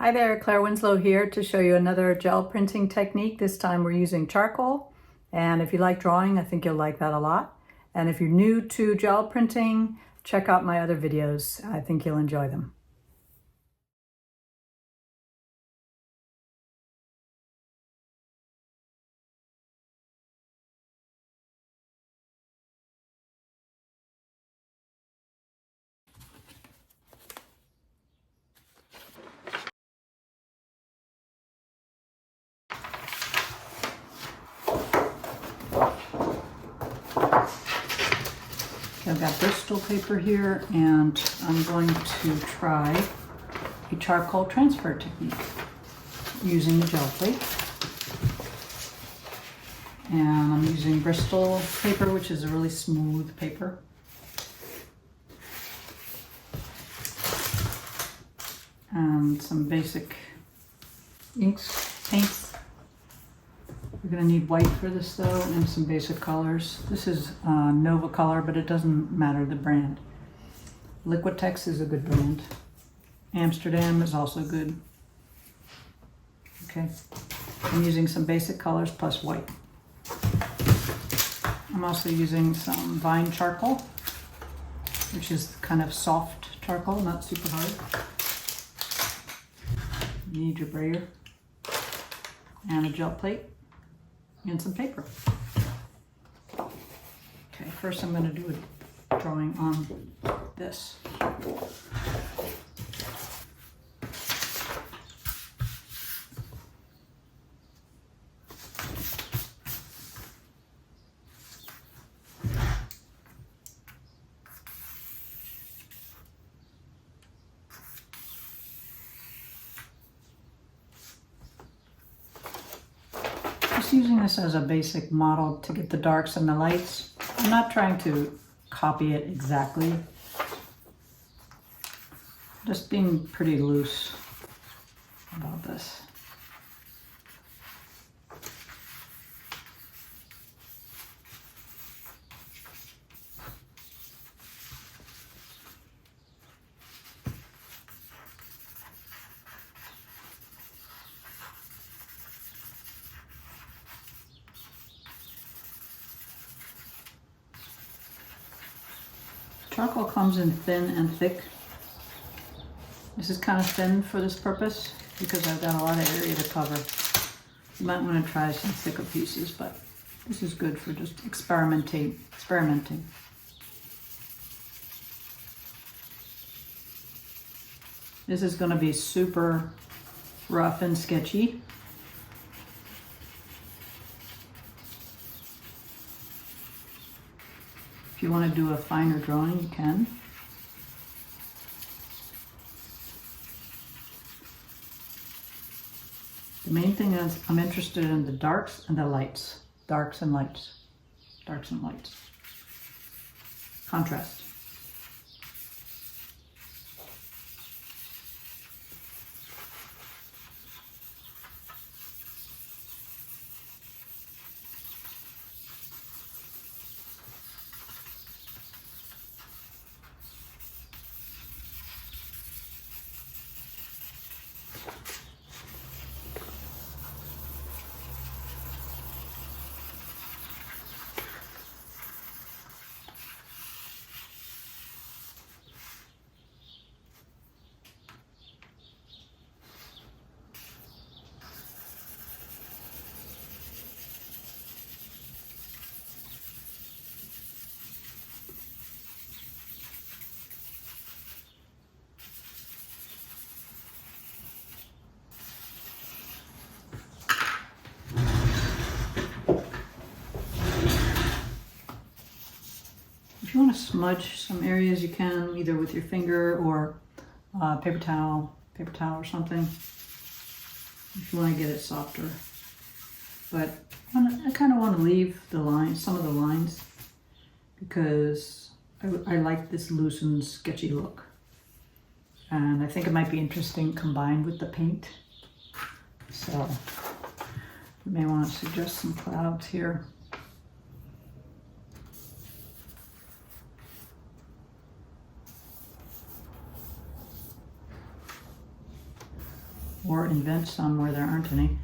Hi there, Claire Winslow here to show you another gel printing technique. This time we're using charcoal, and if you like drawing, I think you'll like that a lot. And if you're new to gel printing, check out my other videos. I think you'll enjoy them. Okay, I've got Bristol paper here, and I'm going to try a charcoal transfer technique using the gel plate. And I'm using Bristol paper, which is a really smooth paper. And some basic inks, paints. We're going to need white for this though, and some basic colors. This is Nova color, but it doesn't matter the brand. Liquitex is a good brand. Amsterdam is also good. Okay, I'm using some basic colors plus white. I'm also using some vine charcoal, which is kind of soft charcoal, not super hard. You need your brayer and a gel plate and some paper. Okay, first I'm going to do a drawing on this. Just using this as a basic model to get the darks and the lights. I'm not trying to copy it exactly. Just being pretty loose about this. Charcoal comes in thin and thick. This is kind of thin for this purpose because I've got a lot of area to cover. You might want to try some thicker pieces, but this is good for just experimenting. This is going to be super rough and sketchy. If you want to do a finer drawing, you can. The main thing is I'm interested in the darks and the lights. Darks and lights. Darks and lights. Contrast. If you want to smudge some areas, you can either with your finger or paper towel or something, if you want to get it softer. But I kind of want to leave the lines, some of the lines, because I like this loose and sketchy look. And I think it might be interesting combined with the paint. So you may want to suggest some clouds here. or invent some where there aren't any.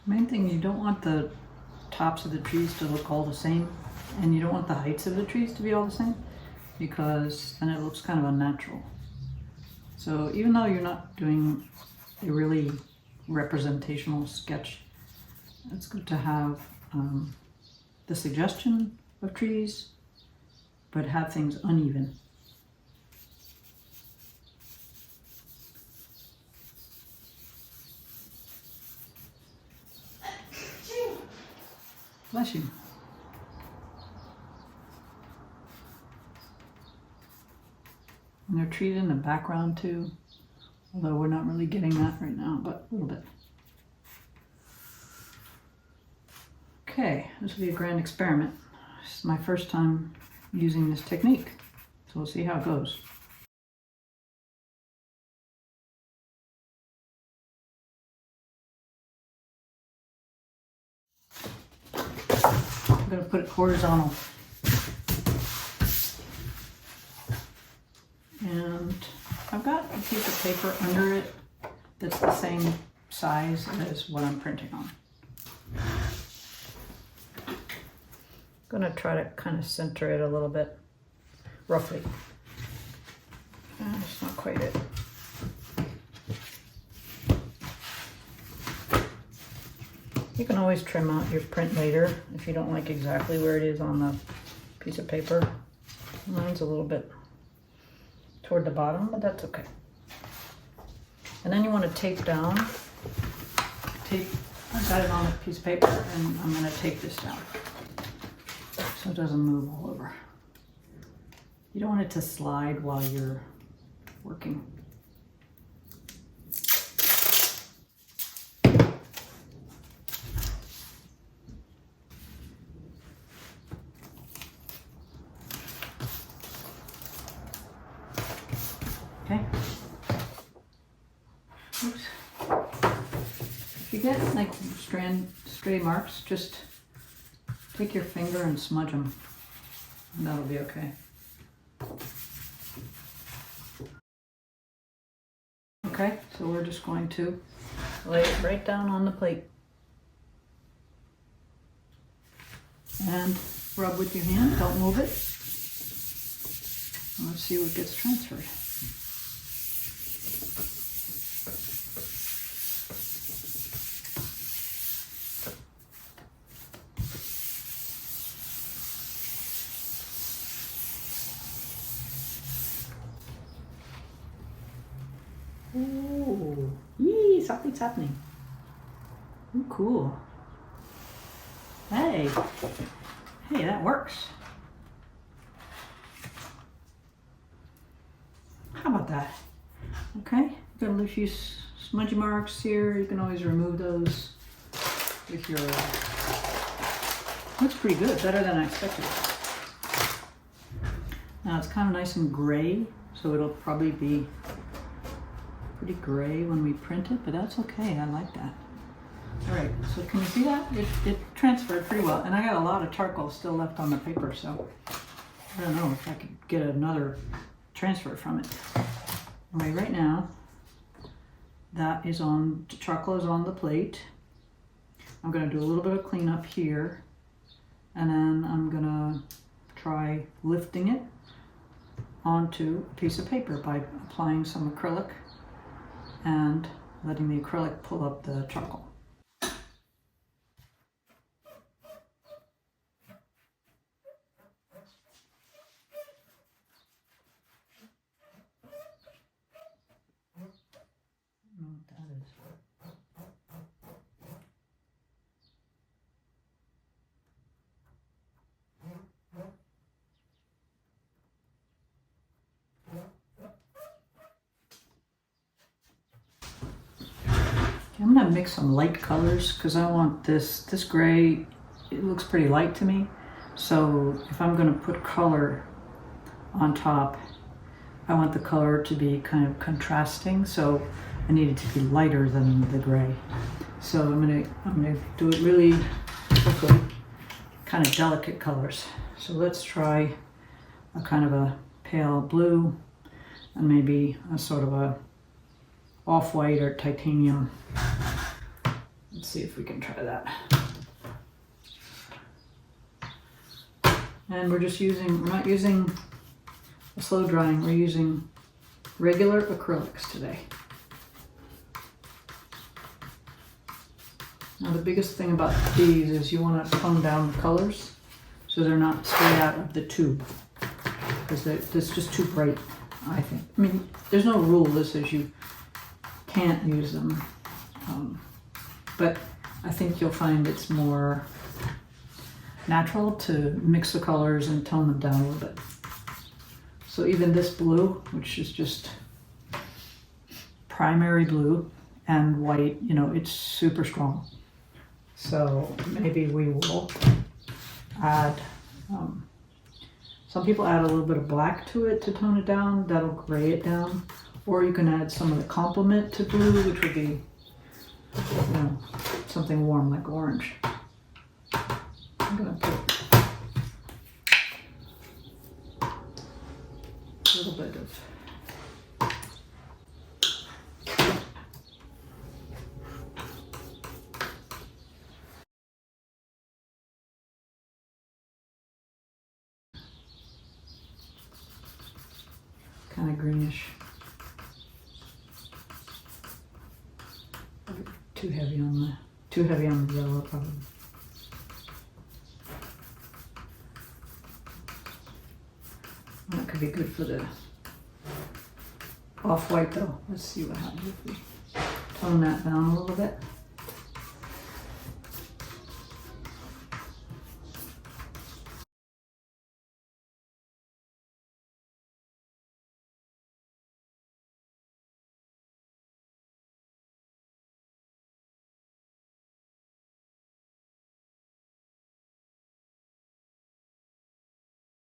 Main thing, you don't want the tops of the trees to look all the same, and you don't want the heights of the trees to be all the same, because then it looks kind of unnatural. So even though you're not doing a really representational sketch, it's good to have the suggestion of trees, but have things uneven. Bless you. And they're treated in the background too, although we're not really getting that right now, but a little bit. Okay, this will be a grand experiment. This is my first time using this technique, so we'll see how it goes. I'm going to put it horizontal. And I've got a piece of paper under it that's the same size as what I'm printing on. I'm gonna try to kind of center it a little bit, roughly. It's not quite it. You can always trim out your print later if you don't like exactly where it is on the piece of paper. Mine's a little bit toward the bottom, but that's okay. And then you want to tape down. I've got it on a piece of paper and I'm going to tape this down so it doesn't move all over. You don't want it to slide while you're working. Okay. Oops. If you get like stray marks, just take your finger and smudge them, and that'll be okay. Okay, so we're just going to lay it right down on the plate and rub with your hand, don't move it. And let's see what gets transferred. Ooh, yee, something's happening. Ooh, cool. Hey, that works. How about that? Okay, got a few smudgy marks here. You can always remove those with your, looks pretty good, better than I expected. Now it's kind of nice and gray, so it'll probably be pretty gray when we print it, but that's okay, I like that. All right, so can you see that? It transferred pretty well, and I got a lot of charcoal still left on the paper, so I don't know if I could get another transfer from it. All right now, that is on, the charcoal is on the plate. I'm gonna do a little bit of cleanup here, and then I'm gonna try lifting it onto a piece of paper by applying some acrylic and letting the acrylic pull up the charcoal. I don't know what that is. I'm gonna mix some light colors because I want this gray, it looks pretty light to me. So if I'm gonna put color on top, I want the color to be kind of contrasting. So I need it to be lighter than the gray. So I'm gonna do it really quickly, kind of delicate colors. So let's try a kind of a pale blue and maybe a sort of a off-white or titanium. Let's see if we can try that. And we're not using a slow drying, we're using regular acrylics today. Now the biggest thing about these is you want to tone down the colors so they're not straight out of the tube, because it's just too bright, I think. I mean, there's no rule that says you can't use them, but I think you'll find it's more natural to mix the colors and tone them down a little bit. So even this blue, which is just primary blue and white, you know, it's super strong. So maybe we will add, some people add a little bit of black to it to tone it down, that'll gray it down. Or you can add some of the complement to blue, which would be, you know, something warm like orange. I'm gonna put a little bit of kind of greenish. Too heavy on the yellow probably. That could be good for the off-white though. Let's see what happens if we tone that down a little bit.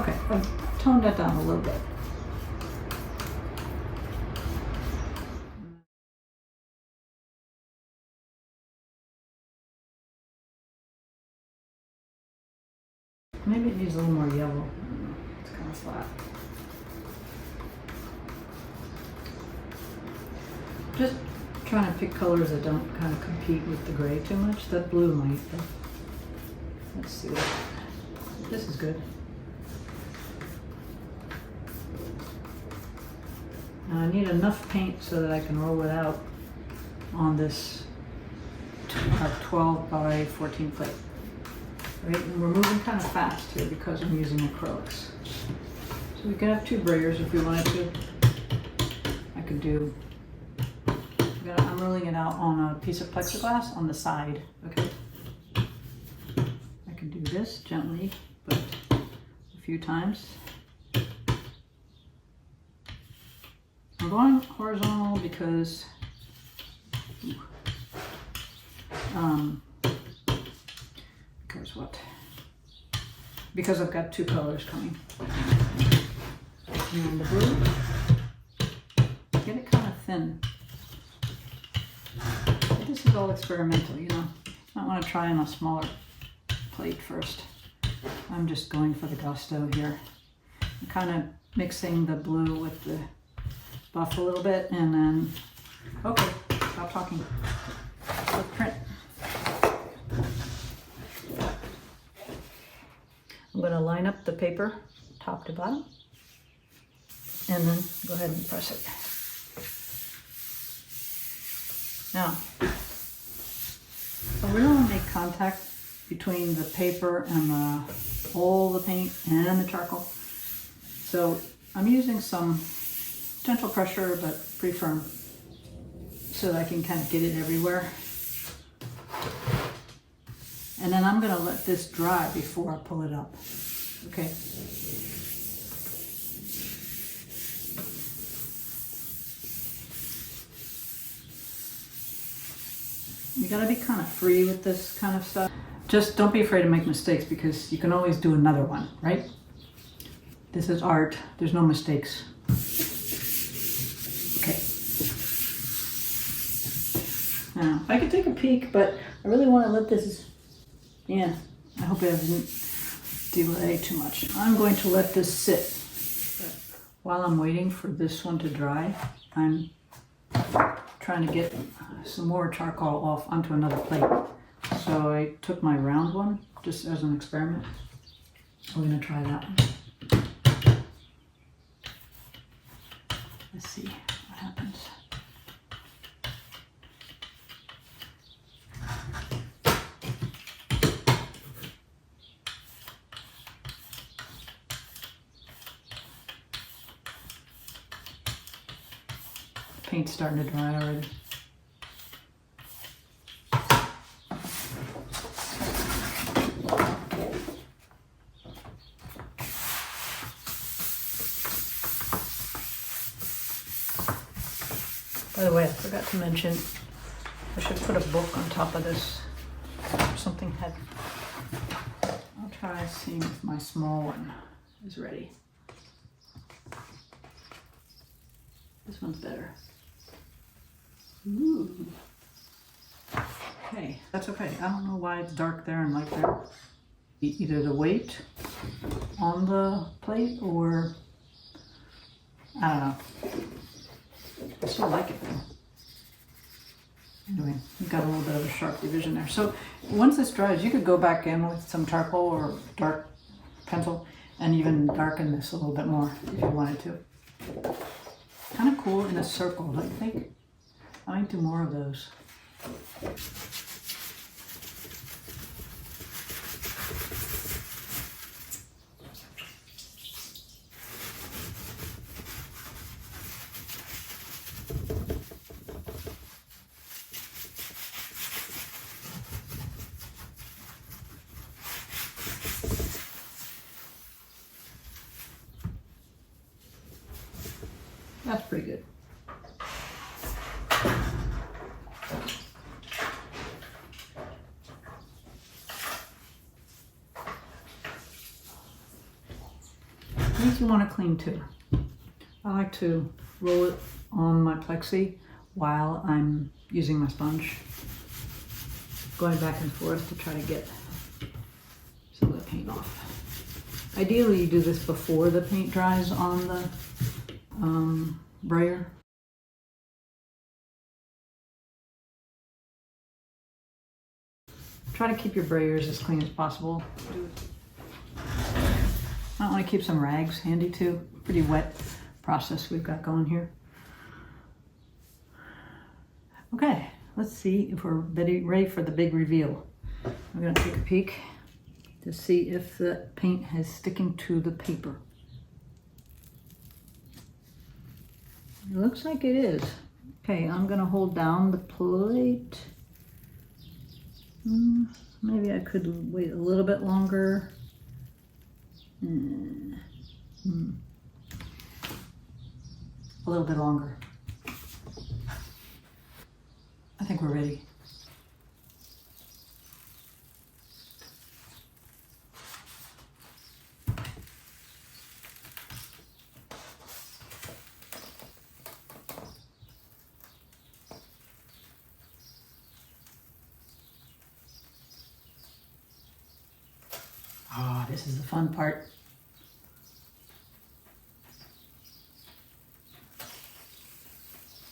Okay, I've toned that down a little bit. Maybe it needs a little more yellow. It's kind of flat. Just trying to pick colors that don't kind of compete with the gray too much. That blue might, but let's see. This is good. Now I need enough paint so that I can roll it out on this 12 by 14 plate. Right, and we're moving kind of fast here because I'm using acrylics. So we can have 2 brayers if we wanted to. I could do, I'm rolling it out on a piece of plexiglass on the side, okay? I can do this gently, but a few times. I'm going horizontal because what? Because I've got 2 colors coming. And the blue, get it kind of thin. But this is all experimental, you know. I want to try on a smaller plate first. I'm just going for the gusto here. I'm kind of mixing the blue with the buff a little bit, and then, okay, stop talking. Let's print. I'm going to line up the paper top to bottom and then go ahead and press it. Now, so we want to make contact between the paper and all the paint and the charcoal. So I'm using some gentle pressure but pretty firm so that I can kind of get it everywhere. And then I'm going to let this dry before I pull it up. Okay. You got to be kind of free with this kind of stuff. Just don't be afraid to make mistakes because you can always do another one, right? This is art. There's no mistakes. Okay. Now, I could take a peek, but I really want to let this. Yeah, I hope it doesn't delay too much. I'm going to let this sit. While I'm waiting for this one to dry, I'm trying to get some more charcoal off onto another plate. So I took my round one just as an experiment. We're going to try that one. Let's see what happens. Paint's starting to dry already. By the way, I forgot to mention, I should put a book on top of this, or something heavy. I'll try seeing if my small one is ready. This one's better. Ooh. Okay, that's okay. I don't know why it's dark there and light there. Either the weight on the plate or, I don't know. I still like it though. Anyway, we've got a little bit of a sharp division there. So once this dries, you could go back in with some charcoal or dark pencil and even darken this a little bit more if you wanted to. Kind of cool in a circle, don't you think? I might do more of those. That's pretty good. These you want to clean too. I like to roll it on my plexi while I'm using my sponge, going back and forth to try to get some of the paint off. Ideally, you do this before the paint dries on the brayer. Try to keep your brayers as clean as possible. I want to keep some rags handy too. Pretty wet process we've got going here. Okay, let's see if we're ready for the big reveal. I'm going to take a peek to see if the paint is sticking to the paper. It looks like it is. Okay, I'm going to hold down the plate. Maybe I could wait a little bit longer. A little bit longer. I think we're ready. Ah, this is the fun part.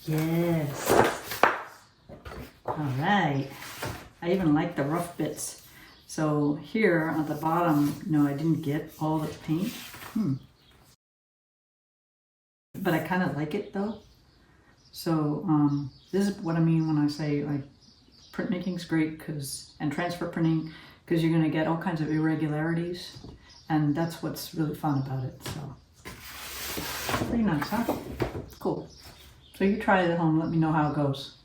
Yes. All right. I even like the rough bits. So here at the bottom, I didn't get all the paint. But I kind of like it though. So this is what I mean when I say like printmaking's great and transfer printing, because you're going to get all kinds of irregularities, and that's what's really fun about it. So pretty nice, huh? Cool. So you try it at home, let me know how it goes.